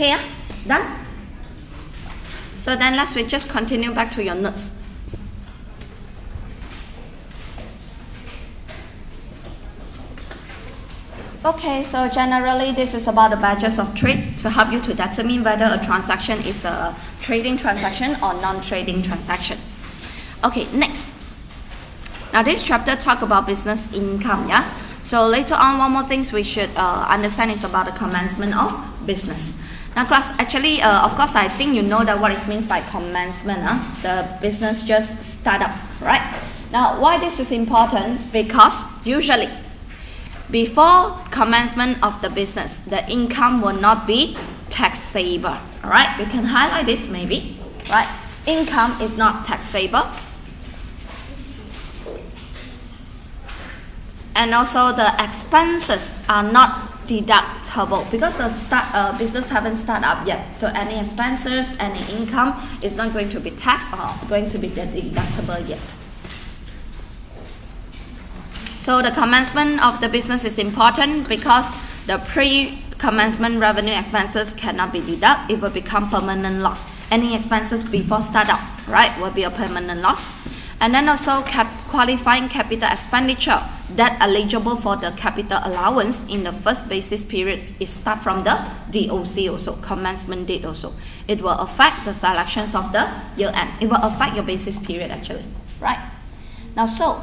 Okay, done? So then we just continue back to your notes. Okay, so generally this is about the badges of trade to help you to determine whether a transaction is a trading transaction or non-trading transaction. Okay, next. Now this chapter talk about business income, yeah? So later on, one more things we should understand is about the commencement of business. Now class, actually, of course, I think you know that what it means by commencement, the business just start up, right? Now, why this is important? Because usually, before commencement of the business, the income will not be taxable, alright? You can highlight this maybe, right? Income is not taxable. And also the expenses are not deductible because the business haven't started up yet. So any expenses, any income is not going to be taxed or going to be deductible yet. So the commencement of the business is important because the pre-commencement revenue expenses cannot be deducted. It will become permanent loss. Any expenses before startup, right, will be a permanent loss. And then also qualifying capital expenditure that eligible for the capital allowance in the first basis period is start from the DOC also, commencement date also. It will affect the selections of the year end. It will affect your basis period actually, right? Now, so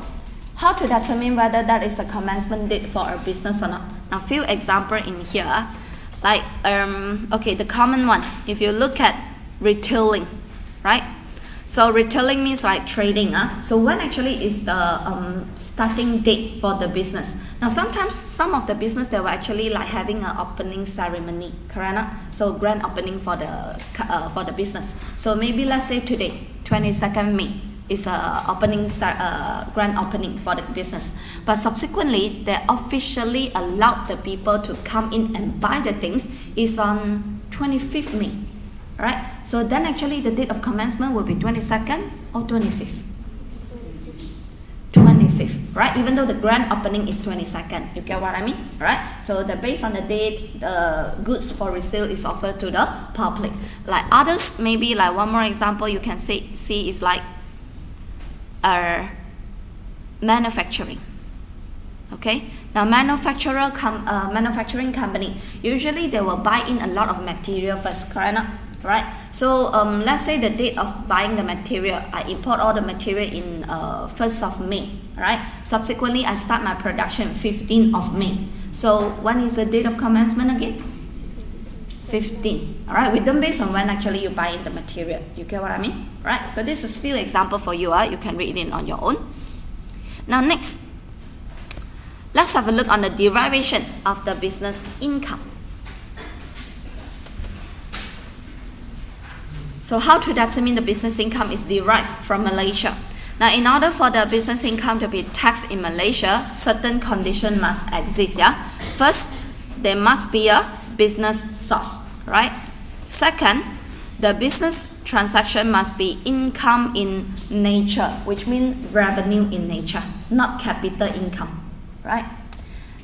how to determine whether that is a commencement date for a business or not? Now, few example in here, like okay, the common one. If you look at retailing, right? So retailing means like trading. So when actually is the starting date for the business? Now sometimes some of the business they were actually like having an opening ceremony, correct? So grand opening for the business. So maybe let's say today, 22nd May. Is a grand opening for the business, but subsequently they officially allowed the people to come in and buy the things is on 25th May, right? So then actually the date of commencement will be 22nd or 25th. 25th, right? Even though the grand opening is 22nd, you get what I mean, right? So based on the date, the goods for resale is offered to the public. Like others, maybe like one more example you can see is like manufacturing. Okay, now manufacturing company usually they will buy in a lot of material first, correct? Right? So let's say the date of buying the material, I import all the material in 1st of May, right? Subsequently, I start my production 15th of May. So when is the date of commencement again? 15. Alright, we don't base on when actually you buy in the material. You get what I mean? Right? So this is few example for you. You can read it on your own. Now next, let's have a look on the derivation of the business income. So how to determine the business income is derived from Malaysia. Now in order for the business income to be taxed in Malaysia, certain conditions must exist. Yeah. First, there must be a business source, right? Second, the business transaction must be income in nature, which means revenue in nature, not capital income, right?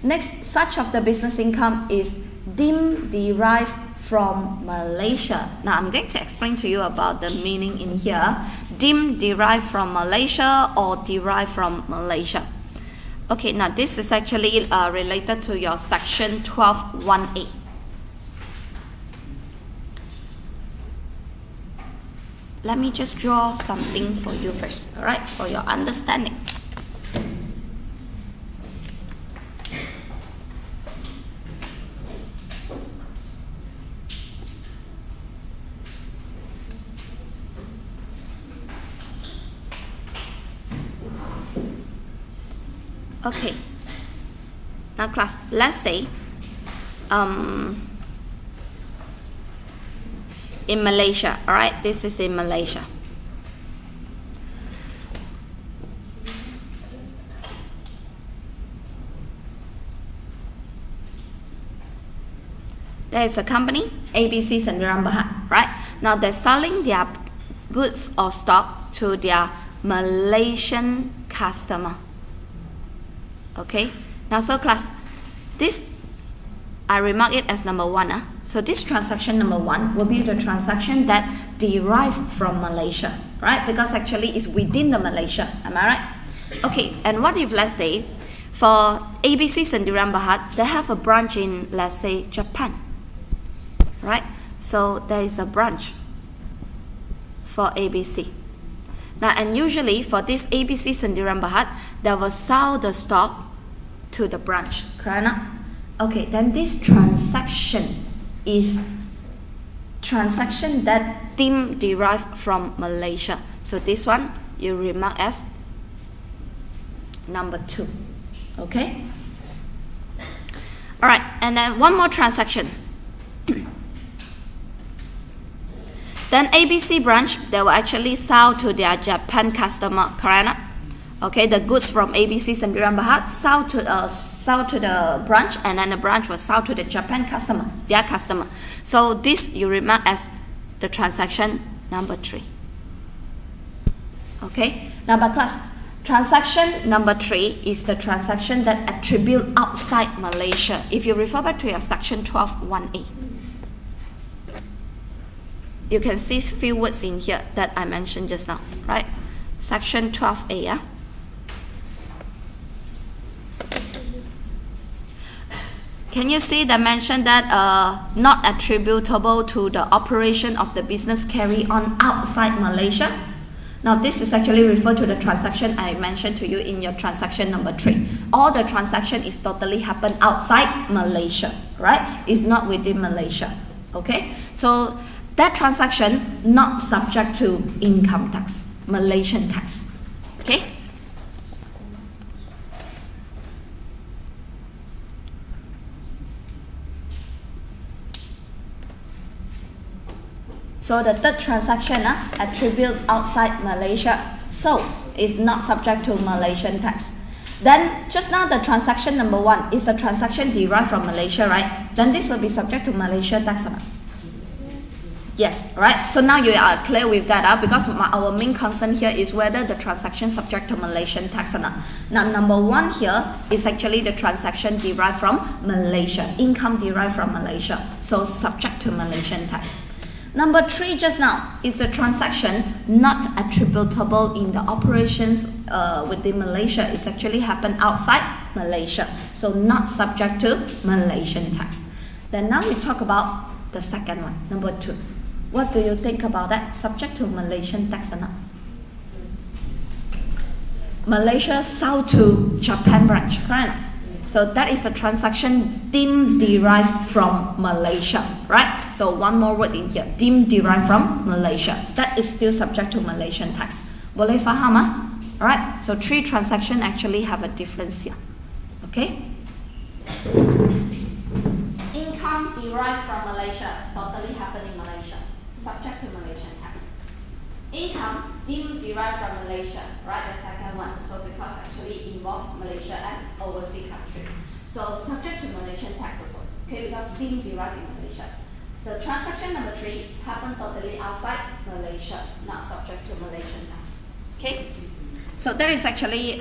Next, such of the business income is deemed derived from Malaysia. Now I'm going to explain to you about the meaning in here. Deemed derived from Malaysia or derived from Malaysia. Okay, now this is actually related to your section 12(1)(a). Let me just draw something for you first, alright, for your understanding. Okay, now class, let's say in Malaysia, alright, this is in Malaysia. There is a company, ABC Sendirian Berhad, right? Now they're selling their goods or stock to their Malaysian customer. Okay, now so class, this I remark it as number 1. So this transaction number 1 will be the transaction that derived from Malaysia, right? Because actually it's within the Malaysia, am I right? Okay, and what if, let's say, for ABC Sendirian Berhad, they have a branch in, let's say, Japan, right? So there is a branch for ABC. Now, and usually for this ABC Sendirian Berhad, they will sell the stock to the branch, correct? Okay, then this transaction is transaction that deemed derived from Malaysia. So this one you remark as number 2. Okay? Alright, and then one more transaction. Then ABC branch, they will actually sell to their Japan customer, correct? Okay, the goods from ABC Sendirian Berhad sell to the branch, and then the branch will sell to the Japan customer, their customer. So this you remark as the transaction number 3. Okay, now by class, transaction number 3 is the transaction that attribute outside Malaysia. If you refer back to your section 12(1)(a), you can see few words in here that I mentioned just now, right? Section 12(a), yeah? Can you see the mention that not attributable to the operation of the business carried on outside Malaysia? Now this is actually referred to the transaction I mentioned to you in your transaction number 3. All the transaction is totally happen outside Malaysia, right? It's not within Malaysia. Okay? So that transaction not subject to income tax, Malaysian tax. Okay? So the third transaction attribute outside Malaysia, so it's not subject to Malaysian tax. Then just now the transaction number 1 is the transaction derived from Malaysia, right? Then this will be subject to Malaysia tax or not? Yes, right? So now you are clear with that because our main concern here is whether the transaction subject to Malaysian tax or not. Now number 1 here is actually the transaction derived from Malaysia, income derived from Malaysia, so subject to Malaysian tax. Number 3 just now is the transaction not attributable in the operations within Malaysia. It's actually happened outside Malaysia, so not subject to Malaysian tax. Then now we talk about the second one, number 2. What do you think about that? Subject to Malaysian tax or not? Malaysia sold to Japan branch, correct? So that is the transaction deemed derived from Malaysia, right? So one more word in here, deemed derived from Malaysia. That is still subject to Malaysian tax. Boleh faham? Alright, so 3 transactions actually have a difference here. Okay? Income derived from Malaysia, totally happen in Malaysia, subject to Malaysian tax. Income deemed derived from Malaysia, right? The second one. So because actually involve Malaysia and overseas country. So subject to Malaysian tax also. Okay, because deemed derived in Malaysia. The transaction number 3 happened totally outside Malaysia, not subject to Malaysian tax. Okay? So that is actually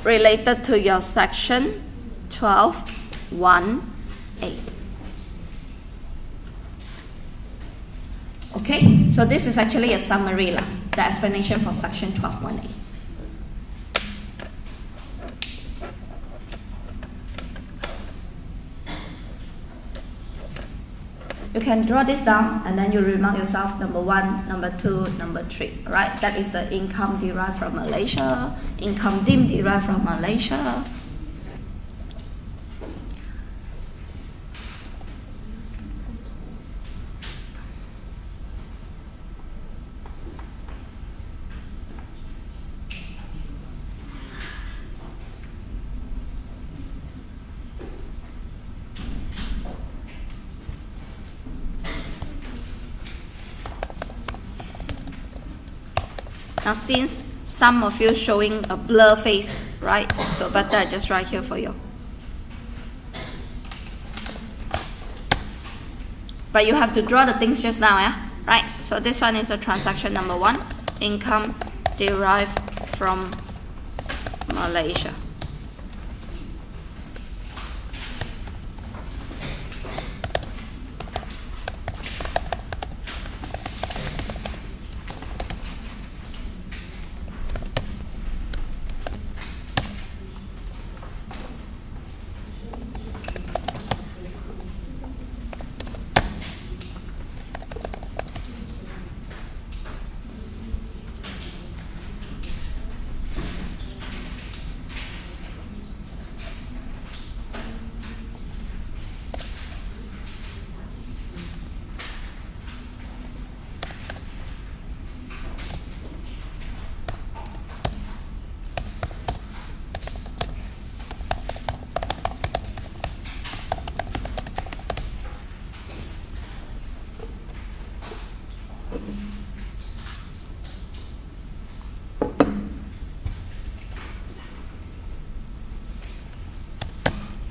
related to your section 12(1)(a). Okay, so this is actually a summary, the explanation for section 12(1)(a). You can draw this down and then you remark yourself number 1, number 2, number 3. Alright, that is the income derived from Malaysia, income deemed derived from Malaysia. Now since some of you showing a blur face, right? So better I just write here for you. But you have to draw the things just now, yeah? Right? So this one is the transaction number 1, income derived from Malaysia.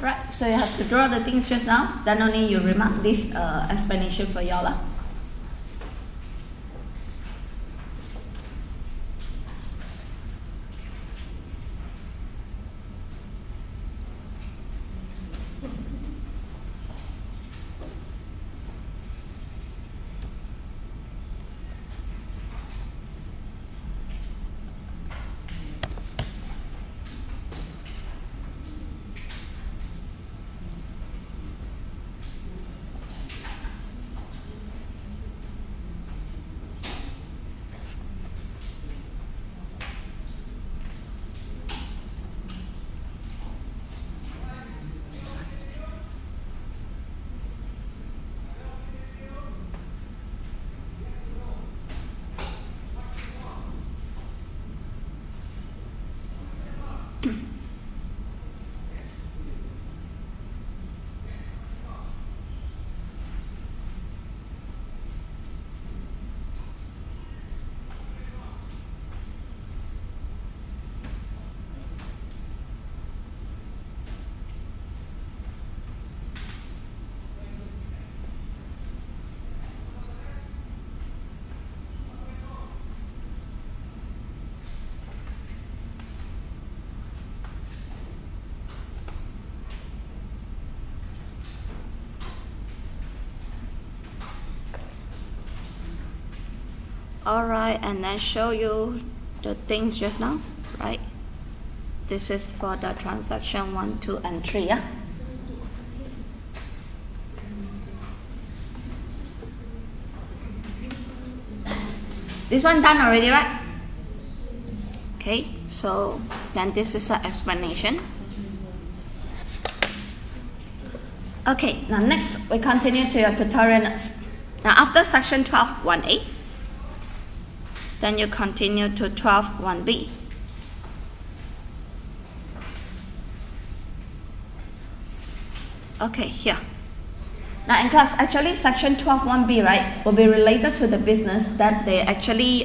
Right, so you have to draw the things just now, then only you remark this explanation for y'all. Alright, and then show you the things just now, right? This is for the transaction 1, 2, and 3, yeah? This one done already, right? Okay, so then this is an explanation. Okay, now next we continue to your tutorial notes. Now after section 12, 1A, then you continue to 12, 1B. Okay, here. Now in class, actually section 12, 1B, right, will be related to the business that they actually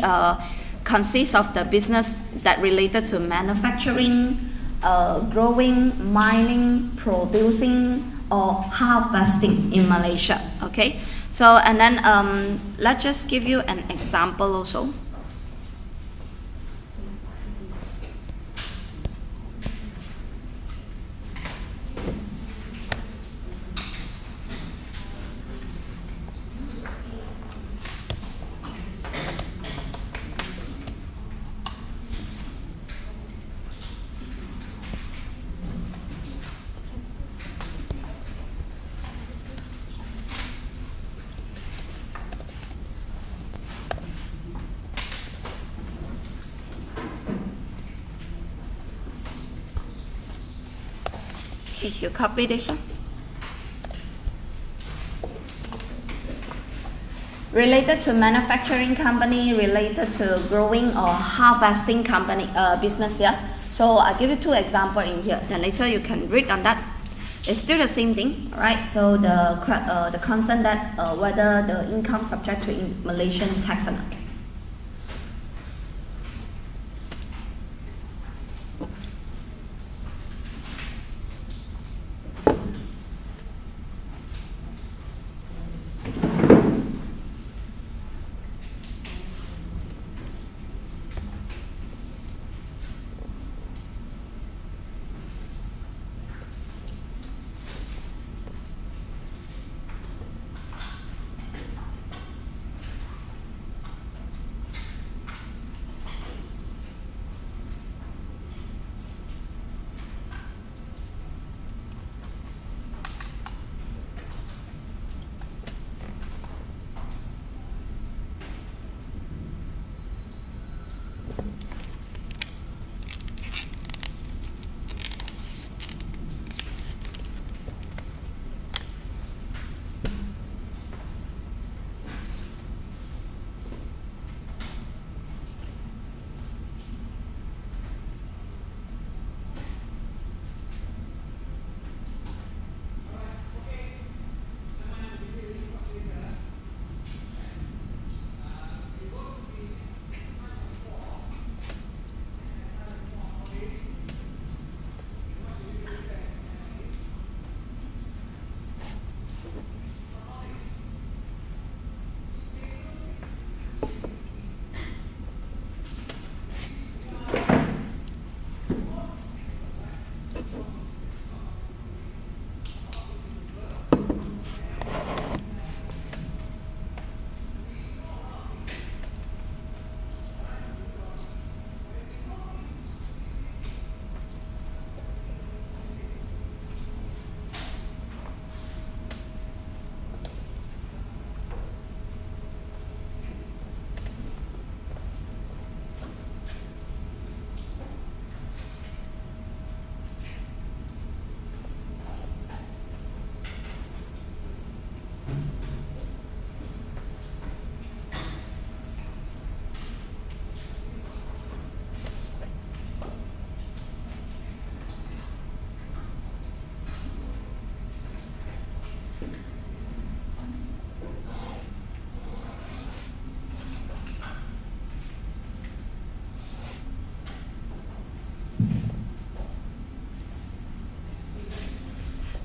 consist of the business that related to manufacturing, growing, mining, producing, or harvesting in Malaysia. Okay, so and then let's just give you an example also. Okay, you copy this one. Related to manufacturing company, related to growing or harvesting company business here. So I'll give you 2 examples in here. Then later you can read on that. It's still the same thing, right? So the concern that whether the income subject to Malaysian tax or not.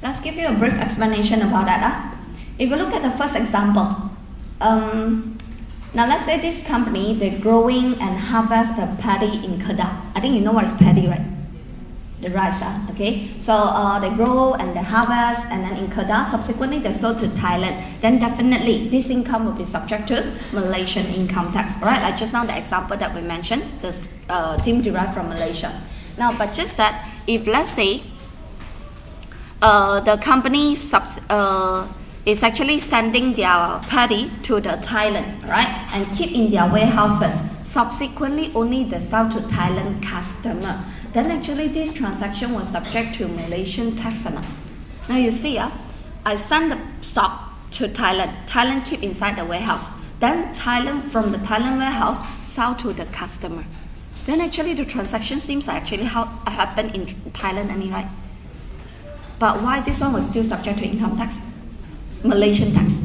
Let's give you a brief explanation about that. If you look at the first example, now let's say this company, they're growing and harvest the paddy in Kedah. I think you know what is paddy, right? The rice, okay? So they grow and they harvest, and then in Kedah, subsequently they sold to Thailand. Then definitely this income will be subject to Malaysian income tax, right? Like just now the example that we mentioned, this deemed derived from Malaysia. Now, but just that, if let's say the company is actually sending their paddy to the Thailand, right? And keep in their warehouse first. Subsequently, only they sell to Thailand customer. Then actually this transaction was subject to Malaysian tax or not. Now you see, I send the stock to Thailand. Thailand keep inside the warehouse. Then from the Thailand warehouse sell to the customer. Then actually the transaction seems like actually happened in Thailand only, right? But why this one was still subject to income tax? Malaysian tax.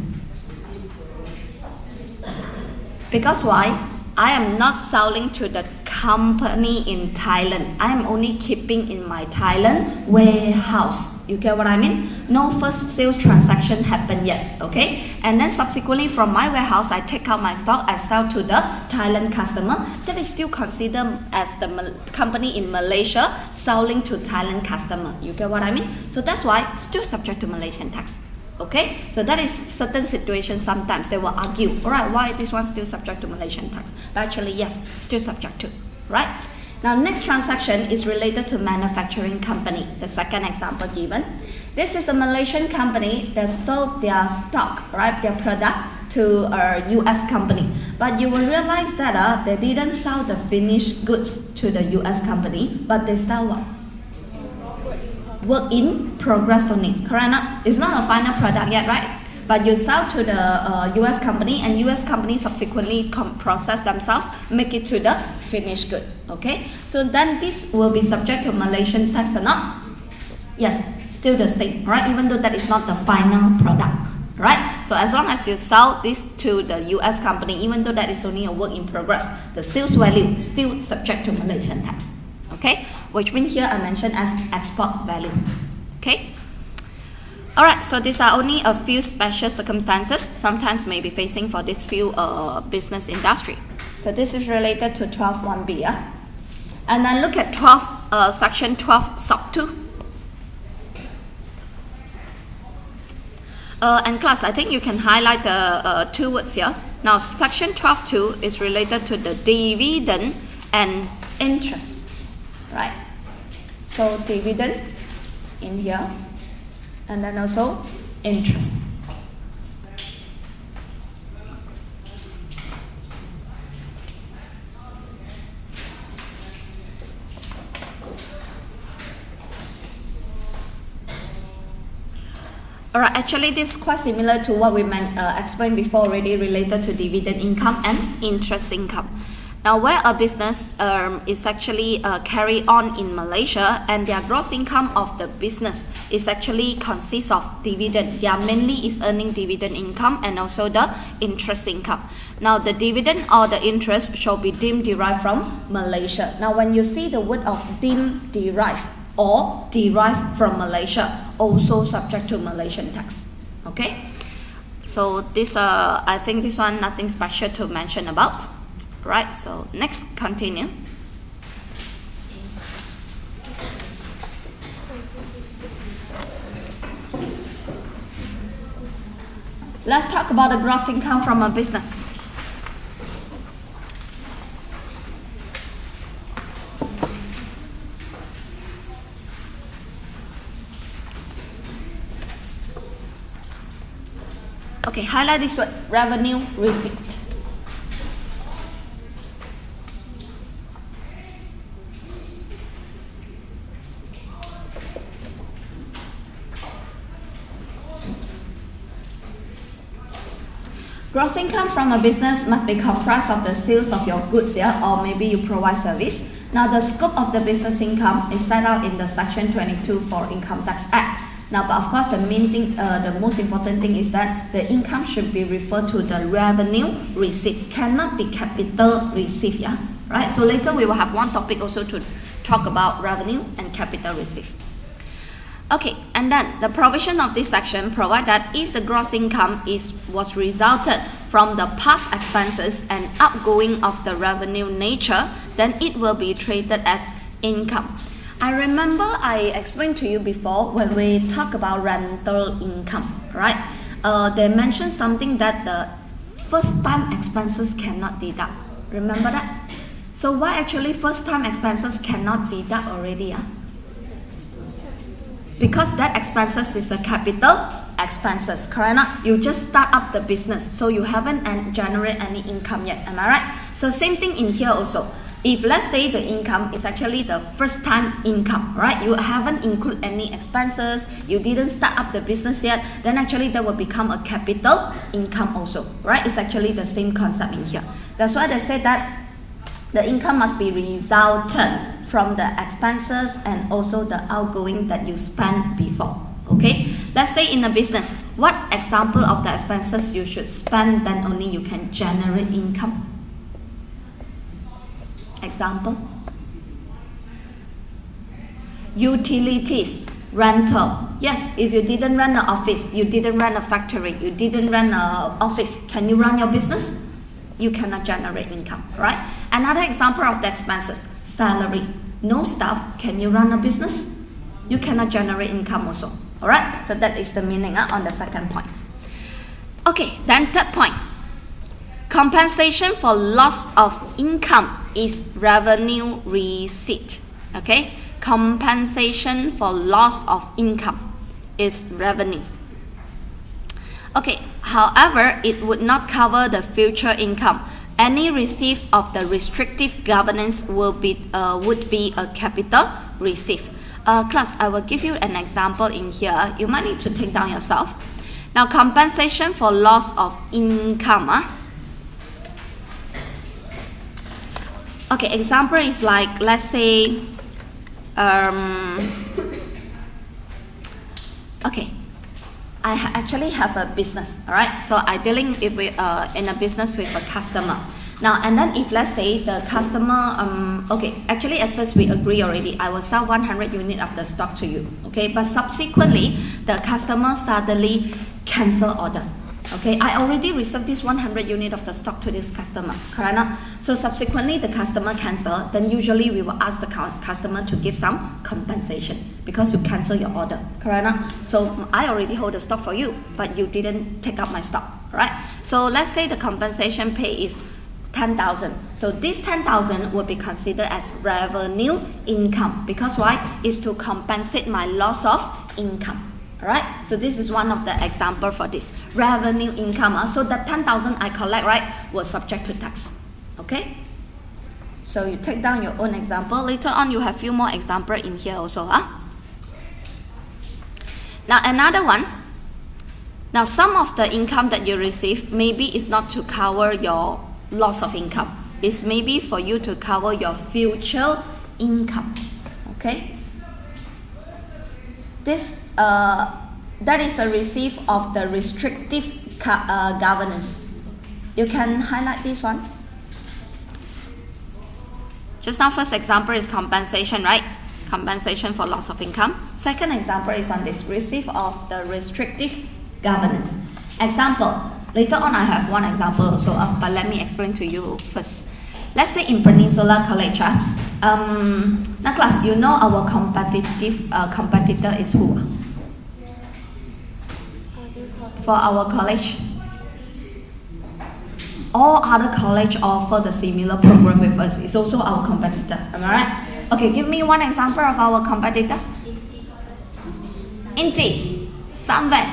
Because why? I am not selling to the company in Thailand. I am only keeping in my Thailand warehouse. You get what I mean? No first sales transaction happened yet, okay? And then subsequently from my warehouse, I take out my stock, I sell to the Thailand customer. That is still considered as the company in Malaysia selling to Thailand customer. You get what I mean? So that's why still subject to Malaysian tax. Okay, so that is certain situations. Sometimes they will argue, alright, why this one still subject to Malaysian tax? But actually, yes, still subject to, right? Now, next transaction is related to manufacturing company. The second example given. This is a Malaysian company that sold their stock, right, their product to a US company. But you will realize that they didn't sell the finished goods to the US company, but they sell what? Work in progress only, correct or not? It's not a final product yet, right? But you sell to the US company, and US company subsequently process themselves, make it to the finished good, okay? So then this will be subject to Malaysian tax or not? Yes, still the same, right? Even though that is not the final product, right? So as long as you sell this to the US company, even though that is only a work in progress, the sales value is still subject to Malaysian tax. Okay, which means here I mentioned as export value. Okay. Alright, so these are only a few special circumstances sometimes may be facing for this few business industry. So this is related to 12.1b. And then look at section 12 sub 2. And class, I think you can highlight the two words here. Now section 12.2 is related to the dividend and interest. Right, so dividend in here, and then also interest. Alright, actually this is quite similar to what we explained before already, related to dividend income and interest income. Now, where a business is actually carried on in Malaysia, and their gross income of the business is actually consists of dividend. They are mainly is earning dividend income and also the interest income. Now, the dividend or the interest shall be deemed derived from Malaysia. Now, when you see the word of deemed derived or derived from Malaysia, also subject to Malaysian tax. Okay, so this I think this one nothing special to mention about. Right, so next, continue. Let's talk about the gross income from a business. Okay, highlight this word, revenue receipt. Gross income from a business must be comprised of the sales of your goods, or maybe you provide service. Now, the scope of the business income is set out in the section 22 for Income Tax Act. Now, but of course, the main thing, the most important thing is that the income should be referred to the revenue received, cannot be capital received, right? So later we will have one topic also to talk about revenue and capital received. Okay, and then the provision of this section provide that if the gross income was resulted from the past expenses and outgoing of the revenue nature, then it will be treated as income. I remember I explained to you before when we talk about rental income, right? They mentioned something that the first time expenses cannot deduct. Remember that? So why actually first time expenses cannot deduct already? Because that expenses is a capital expenses, correct? You just start up the business, so you haven't generate any income yet, am I right? So same thing in here also. If let's say the income is actually the first time income, right? You haven't include any expenses, you didn't start up the business yet, then actually that will become a capital income also, right? It's actually the same concept in here. That's why they say that the income must be resulted from the expenses and also the outgoing that you spent before. Okay, let's say in a business, what example of the expenses you should spend, then only you can generate income? Example: utilities, rental. Yes, if you didn't run an office, you didn't run a factory, you didn't run an office, can you run your business? You cannot generate income, right? Another example of the expenses: salary. No staff, can you run a business? You cannot generate income also. Alright, so that is the meaning on the second point. Okay, then third point. Compensation for loss of income is revenue receipt. Okay, compensation for loss of income is revenue. Okay, however, it would not cover the future income. Any receipt of the restrictive governance would be a capital receipt. Class, I will give you an example in here. You might need to take down yourself. Now, compensation for loss of income. Okay, example is like, let's say, okay, I actually have a business, alright? So I dealing in a business with a customer. Now, and then if let's say the customer, okay, actually at first we agree already, I will sell 100 units of the stock to you, okay? But subsequently, the customer suddenly cancel order. Okay, I already reserved this 100 unit of the stock to this customer, correct? So subsequently the customer cancel, then usually we will ask the customer to give some compensation because you cancel your order, correct? So I already hold the stock for you, but you didn't take up my stock, right? So let's say the compensation pay is 10,000. So this 10,000 will be considered as revenue income because why? It's to compensate my loss of income. Alright, so this is one of the example for this revenue income. So the 10,000 I collect, right, was subject to tax. Okay, so you take down your own example. Later on, you have few more example in here also. Now another one. Now some of the income that you receive maybe is not to cover your loss of income. It's maybe for you to cover your future income. Okay. This that is a receipt of the restrictive governance. You can highlight this one. Just now, first example is compensation, right? Compensation for loss of income. Second example is on this receipt of the restrictive governance. Example. Later on, I have one example also, but let me explain to you first. Let's say in Peninsula College, now class, you know our competitor is who? For our college, all other college offer the similar program with us. It's also our competitor. Am I right? Okay, give me one example of our competitor. Inti, somewhere.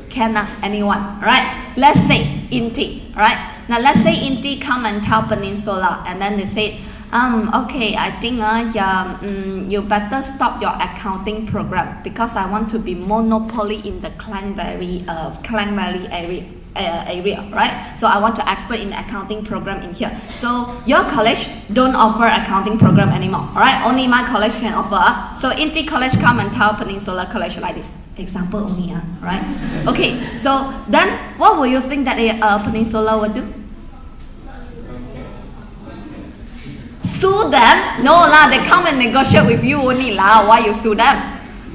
Can anyone? Right? Let's say Inti. Right? Now let's say Inti come and tell Peninsula, and then they say, okay, I think you better stop your accounting program because I want to be monopoly in the Klang Valley area, right? So I want to expert in the accounting program in here. So your college don't offer accounting program anymore, alright? Only my college can offer. So Inti College come and tell Peninsula College like this. Example only, right? Okay, so then what will you think that Peninsula will do? Sue them? No lah, they come and negotiate with you only lah. Why you sue them?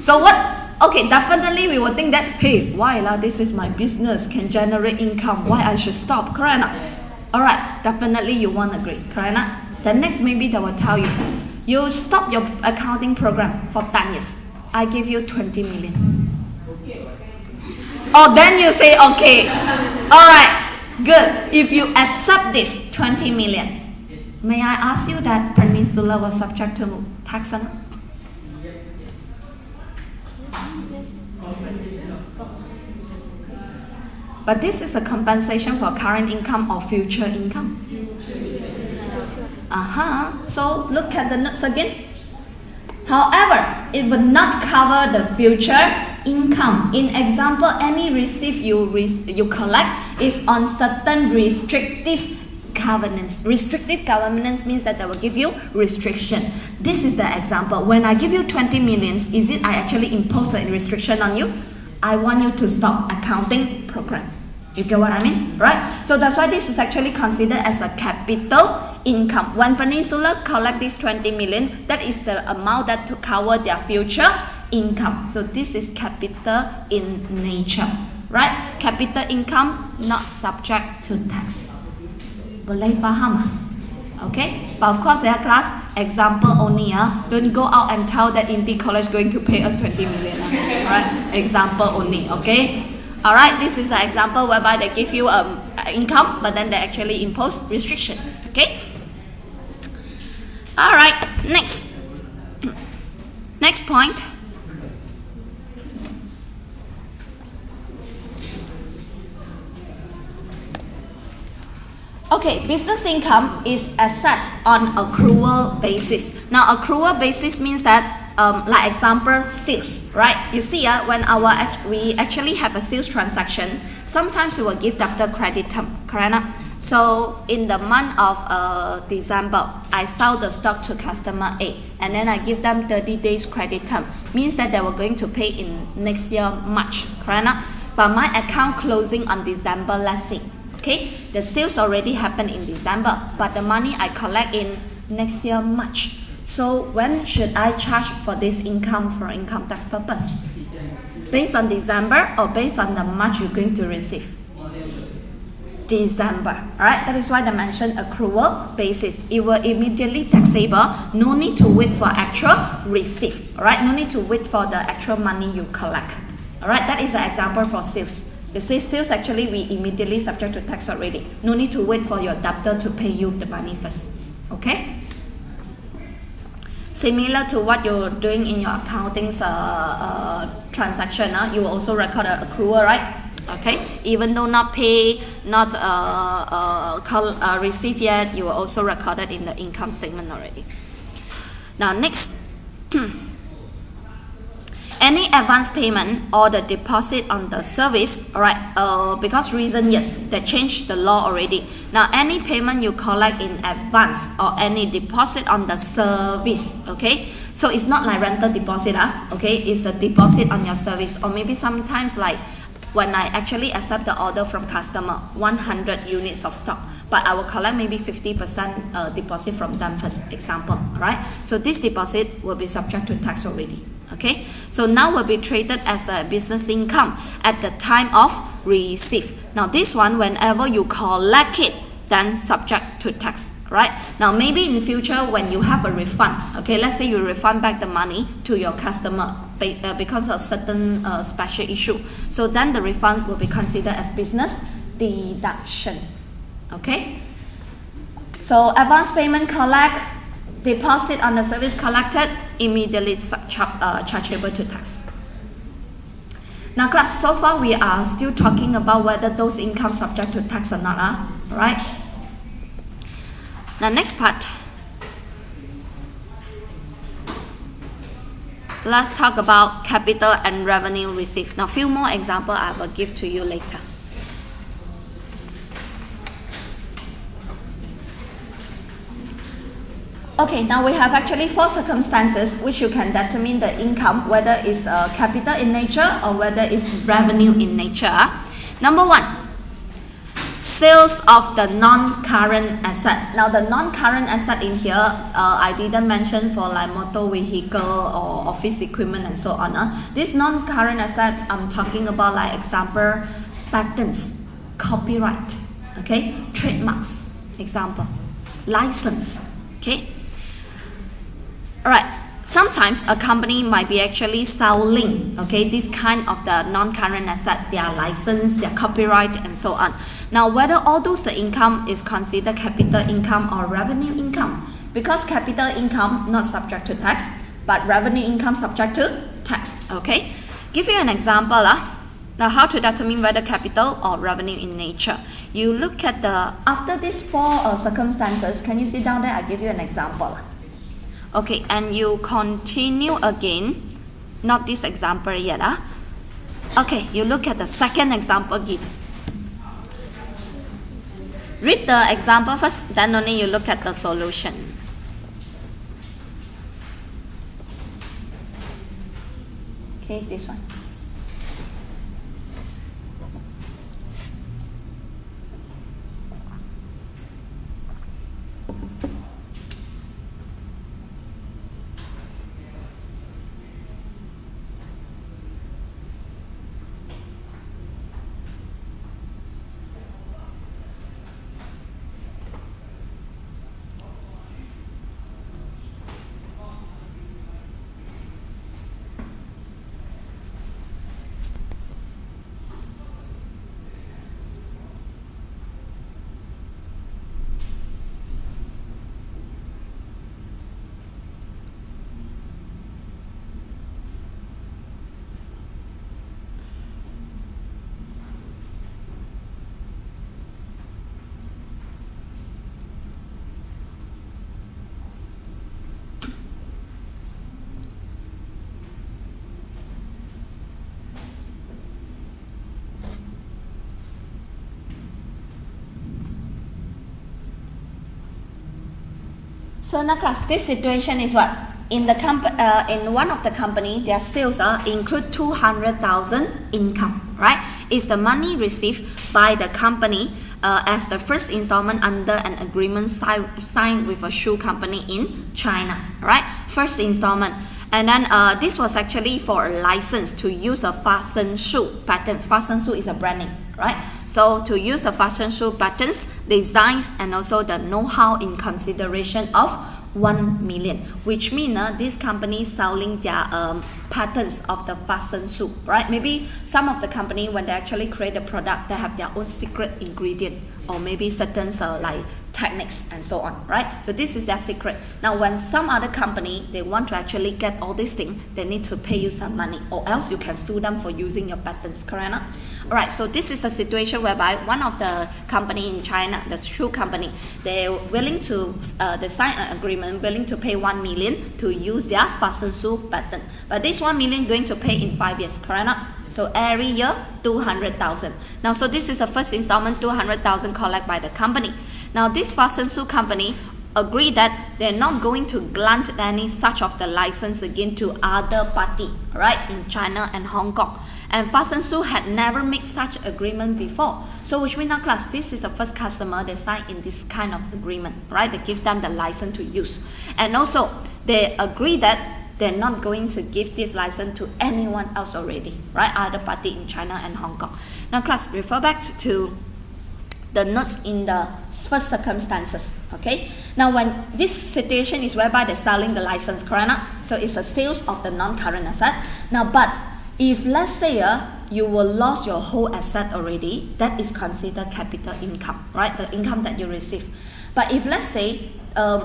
So what? Okay, definitely we will think that, hey, why lah? This is my business, can generate income. Why I should stop? Correct? Alright, definitely you won't agree. Correct? Then next maybe they will tell you, you stop your accounting program for 10 years. I give you 20 million. Oh, then you say okay. Alright, good. If you accept this 20 million, may I ask you that Peninsula was subject to tax or not? But this is a compensation for current income or future income. So look at the notes again. However, it will not cover the future income. In example, any receipt you collect is on certain restrictive covenants. Restrictive covenants means that they will give you restriction. This is the example. When I give you 20 millions, is it I actually impose a restriction on you? I want you to stop accounting program. You get what I mean? Right? So that's why this is actually considered as a capital income. When Peninsula collect this 20 million, that is the amount that to cover their future income. So this is capital in nature. Right? Capital income not subject to tax. Boleh faham? Okay? But of course, their class example only. Don't go out and tell that Inti College going to pay us 20 million. Right? Example only. Okay? Alright, this is an example whereby they give you income, but then they actually impose restriction. Okay? Alright, next point. Okay, business income is assessed on accrual basis. Now, accrual basis means that like example, sales, right? You see, when we actually have a sales transaction, sometimes we will give debtor credit term, correct? So in the month of December, I sell the stock to customer A, and then I give them 30 days credit term. Means that they were going to pay in next year March, correct? But my account closing on December, let's say, okay, the sales already happened in December, but the money I collect in next year March. So when should I charge for this income for income tax purpose? Based on December or based on the March you're going to receive? December. Alright, that is why they mentioned accrual basis. It will immediately taxable. No need to wait for actual receipt. Alright, no need to wait for the actual money you collect. Alright, that is the example for sales. You see, sales actually we immediately subject to tax already. No need to wait for your debtor to pay you the money first. Okay? Similar to what you're doing in your accounting transaction, you will also record an accrual, right? Okay, even though not pay, not receive yet, you will also record it in the income statement already. Now next, any advance payment or the deposit on the service, alright, because reason, yes, they changed the law already. Now any payment you collect in advance or any deposit on the service, okay, so it's not like rental deposit, okay, it's the deposit on your service. Or maybe sometimes like when I actually accept the order from customer, 100 units of stock, but I will collect maybe 50% deposit from them first, example, right? So this deposit will be subject to tax already. Okay, so now will be treated as a business income at the time of receipt. Now this one, whenever you collect it, then subject to tax, right? Now maybe in the future when you have a refund, okay, let's say you refund back the money to your customer because of certain special issue. So then the refund will be considered as business deduction. Okay, so advance payment collect, deposit on the service collected, immediately chargeable to tax. Now class, so far we are still talking about whether those income subject to tax or not, right? Now next part, let's talk about capital and revenue received. Now few more examples I will give to you later. Okay, now we have actually 4 circumstances which you can determine the income, whether it's capital in nature or whether it's revenue in nature. Number 1, Sales of the non-current asset. Now the non-current asset in here, I didn't mention for like motor vehicle or office equipment and so on. This non-current asset, I'm talking about like example, patents, copyright, okay, trademarks, example, license, okay. Alright, sometimes a company might be actually selling, okay, this kind of the non-current asset, their license, their copyright and so on. Now whether all those the income is considered capital income or revenue income, because capital income not subject to tax, but revenue income subject to tax, okay. Give you an example. Now how to determine whether capital or revenue in nature. You look at the, after these four circumstances, can you see down there, I give you an example. Okay, and you continue again, not this example yet. Okay, you look at the second example given. Read the example first, then only you look at the solution. Okay, this one. So now class, this situation is what? In the in one of the company, their sales include 200,000 income, right? It's the money received by the company as the first installment under an agreement signed with a shoe company in China, right? First installment. And then this was actually for a license to use a fashion shoe patents. Fashion shoe is a brand name, right? So to use the fashion shoe patents, designs, and also the know-how in consideration of 1 million, which means this company selling their patents of the fashion shoe, right? Maybe some of the company, when they actually create a product, they have their own secret ingredient, or maybe certain like techniques and so on, right? So this is their secret. Now when some other company, they want to actually get all these things, they need to pay you some money, or else you can sue them for using your patents, correct? Alright, so this is a situation whereby one of the company in China, the shoe company, they're willing to they sign an agreement, willing to pay 1 million to use their fashion shoe patent. But this 1 million going to pay in 5 years, correct? So every year 200,000. Now so this is the first installment, 200,000 collect by the company. Now this fashion shoe company agree that they're not going to grant any such of the license again to other party, right, in China and Hong Kong. And fashion shoe had never made such agreement before. So which means now class, this is the first customer they sign in this kind of agreement, right? They give them the license to use. And also they agree that they're not going to give this license to anyone else already, right? Other party in China and Hong Kong. Now class, refer back to the notes in the first circumstances, okay? Now when this situation is whereby they're selling the license, correct? So it's a sales of the non-current asset. Now but if let's say you will lose your whole asset already, that is considered capital income, right? The income that you receive. But if let's say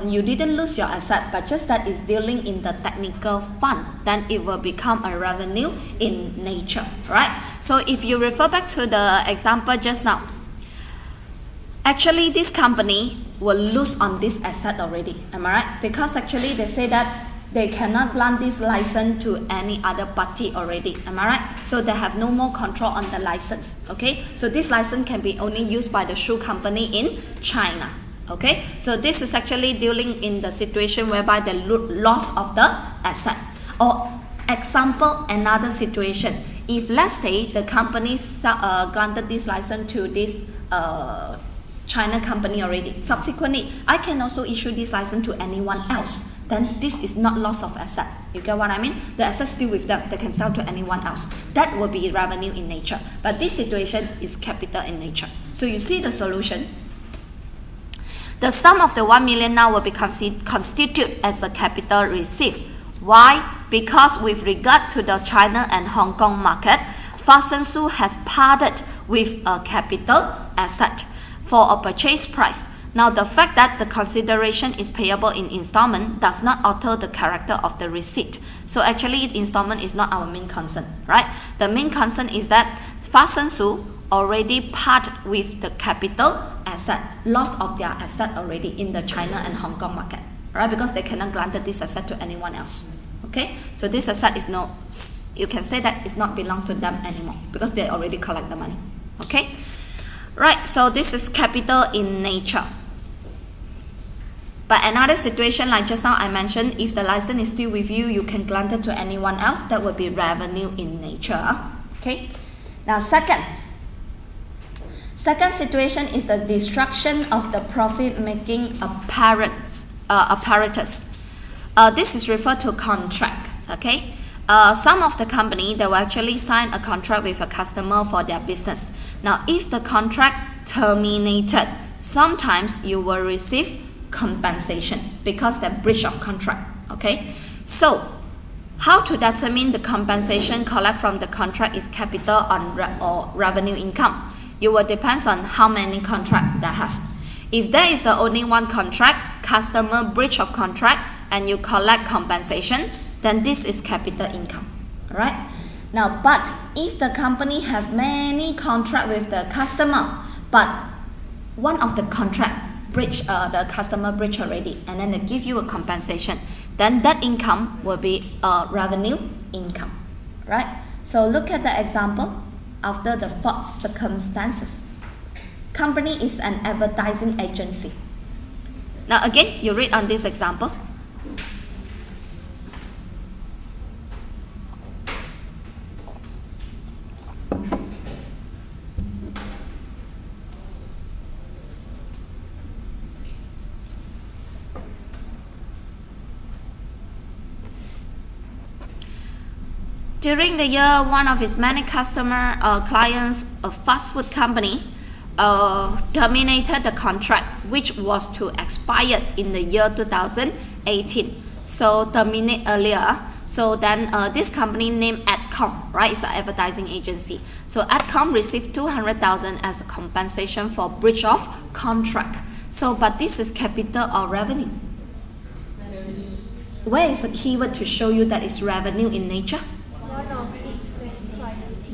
you didn't lose your asset, but just that is dealing in the technical fund, then it will become a revenue in nature, right? So if you refer back to the example just now, actually this company will lose on this asset already, am I right? Because actually they say that they cannot grant this license to any other party already, am I right? So they have no more control on the license, okay? So this license can be only used by the shoe company in China, okay? So this is actually dealing in the situation whereby the loss of the asset. Or example, another situation, if let's say the company granted this license to this China company already. Subsequently, I can also issue this license to anyone else. Then this is not loss of asset. You get what I mean? The asset still with them. They can sell to anyone else. That will be revenue in nature. But this situation is capital in nature. So you see the solution. The sum of the 1 million now will be constituted as a capital received. Why? Because with regard to the China and Hong Kong market, Fasensu has parted with a capital asset for a purchase price. Now, the fact that the consideration is payable in installment does not alter the character of the receipt. So actually, installment is not our main concern, right? The main concern is that Fasensu already part with the capital asset, loss of their asset already in the China and Hong Kong market, right? Because they cannot grant this asset to anyone else. Okay, so this asset is no, you can say that it not belongs to them anymore because they already collect the money. Okay, right. So this is capital in nature. But another situation like just now I mentioned, if the license is still with you, you can grant it to anyone else. That would be revenue in nature. Okay. Now second situation is the destruction of the profit-making apparatus. This is referred to contract. Okay. Some of the company, they will actually sign a contract with a customer for their business. Now, if the contract terminated, sometimes you will receive compensation because the breach of contract. Okay, so how to determine the compensation collect from the contract is capital or revenue income? It will depends on how many contract they have. If there is only one contract, customer breach of contract, and you collect compensation, then this is capital income. Alright. Now, but if the company have many contract with the customer, but one of the contract breach, the customer breach already, and then they give you a compensation, then that income will be revenue income, right? So look at the example after the fourth circumstances. Company is an advertising agency. Now again, you read on this example. During the year, one of his many clients, a fast food company, terminated the contract, which was to expire in the year 2018. So terminate earlier. So then this company named Adcom, right? It's an advertising agency. So Adcom received 200,000 as a compensation for breach of contract. So, but this is capital or revenue? Where is the keyword to show you that it's revenue in nature?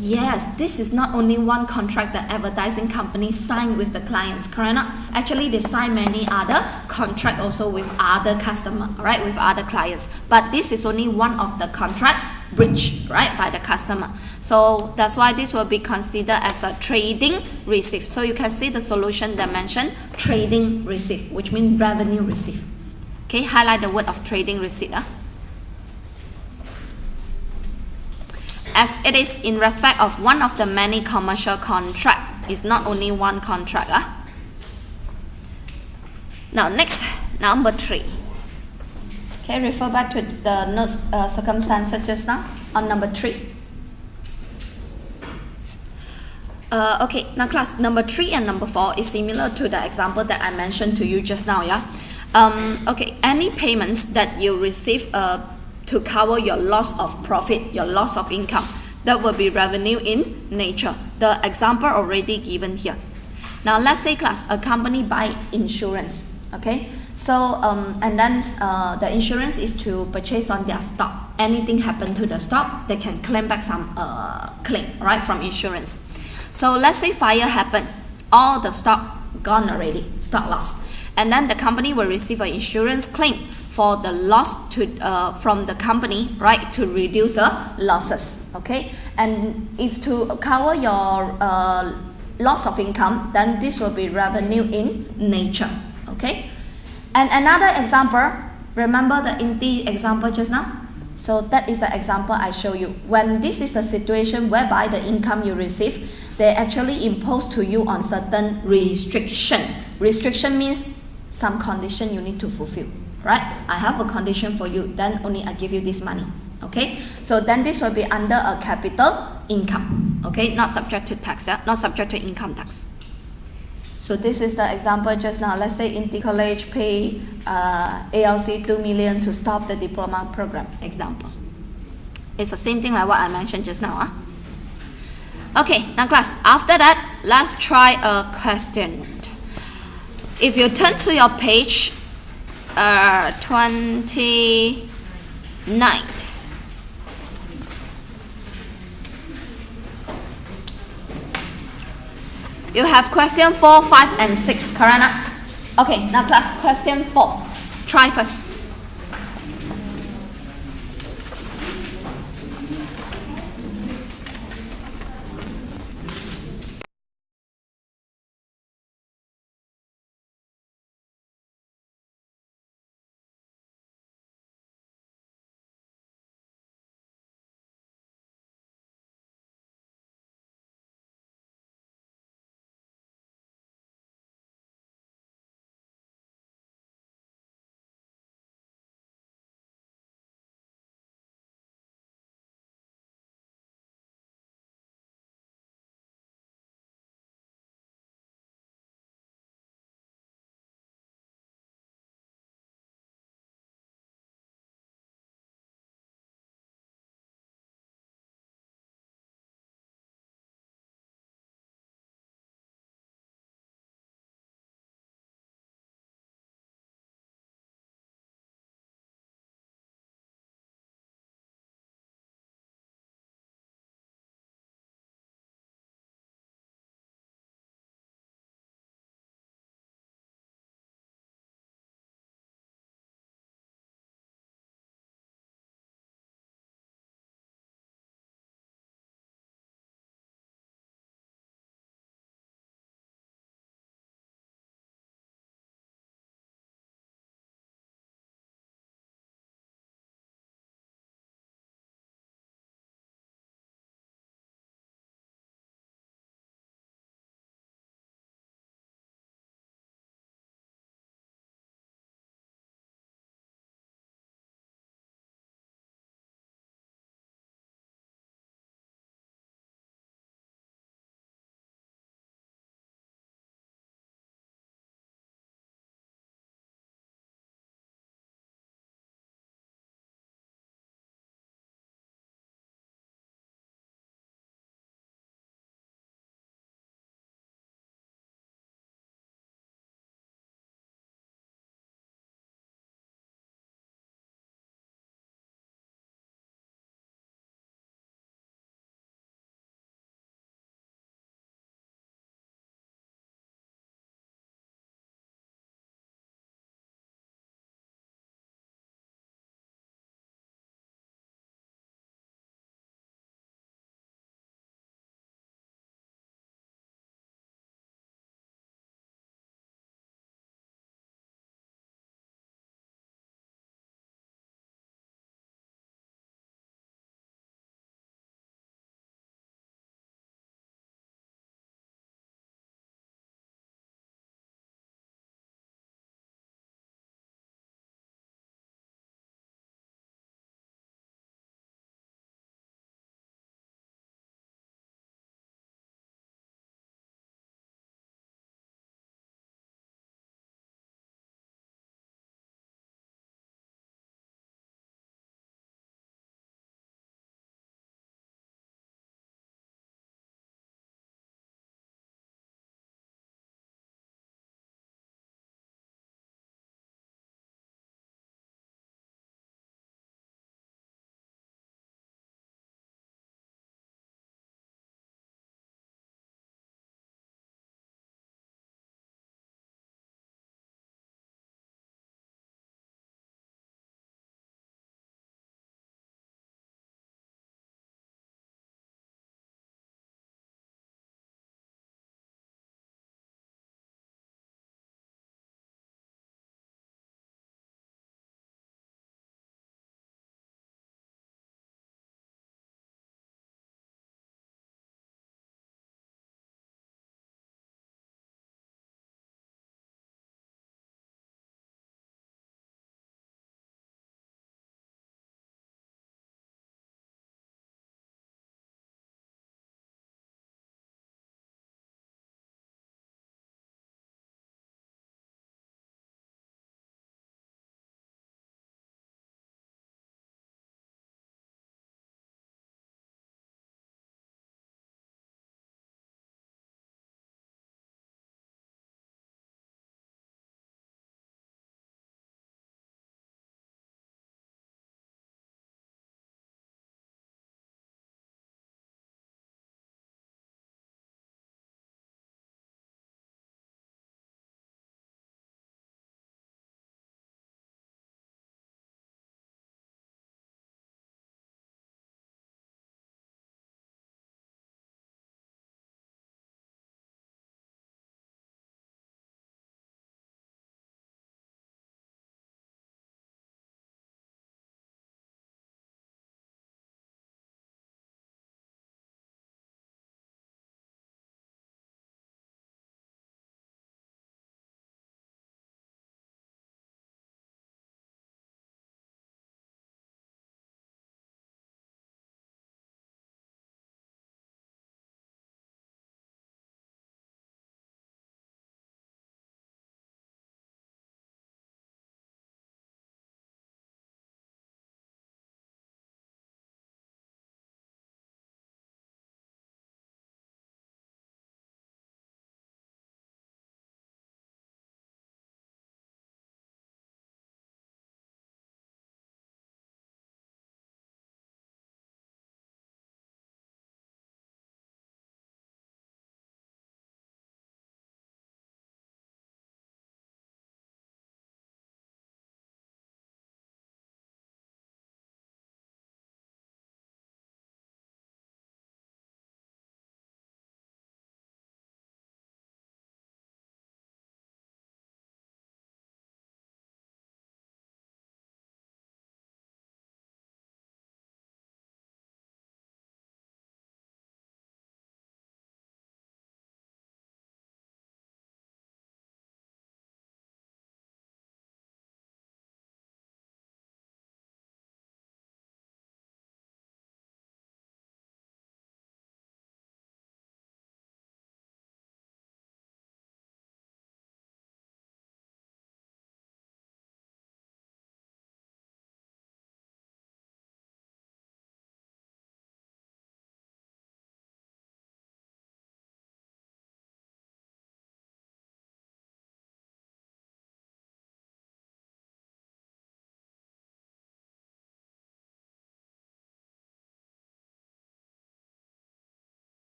Yes, this is not only one contract the advertising company signed with the clients, correct or not? Actually, they sign many other contract also with other customer, right, with other clients. But this is only one of the contract breach, right, by the customer. So that's why this will be considered as a trading receipt. So you can see the solution dimension, trading receipt, which means revenue receipt. Okay, highlight the word of trading receipt. As it is in respect of one of the many commercial contract. It's not only one contract. Now next, number 3. Okay, refer back to the circumstances just now on number 3. Okay, now class, number 3 and number 4 is similar to the example that I mentioned to you just now. Okay, any payments that you receive to cover your loss of profit, your loss of income, that will be revenue in nature. The example already given here. Now let's say class, a company buy insurance, okay? So and then the insurance is to purchase on their stock. Anything happen to the stock, they can claim back some claim, right, from insurance. So let's say fire happened, all the stock gone already, stock loss. And then the company will receive an insurance claim for the loss to from the company, right, to reduce the losses. Okay, and if to cover your loss of income, then this will be revenue in nature. Okay, and another example, remember the Inti example just now? So that is the example I show you. When this is the situation whereby the income you receive, they actually impose to you on certain restriction. Restriction means some condition you need to fulfill, right? I have a condition for you, then only I give you this money. Okay, so then this will be under a capital income. Okay, not subject to tax, yeah? Not subject to income tax. So this is the example just now. Let's say Inti College pay ALC 2 million to stop the diploma program. Example. It's the same thing like what I mentioned just now. Huh? Okay, now class, after that, let's try a question. If you turn to your page 29. You have question 4, 5, and 6, correct? Okay, now class, question 4. Try first.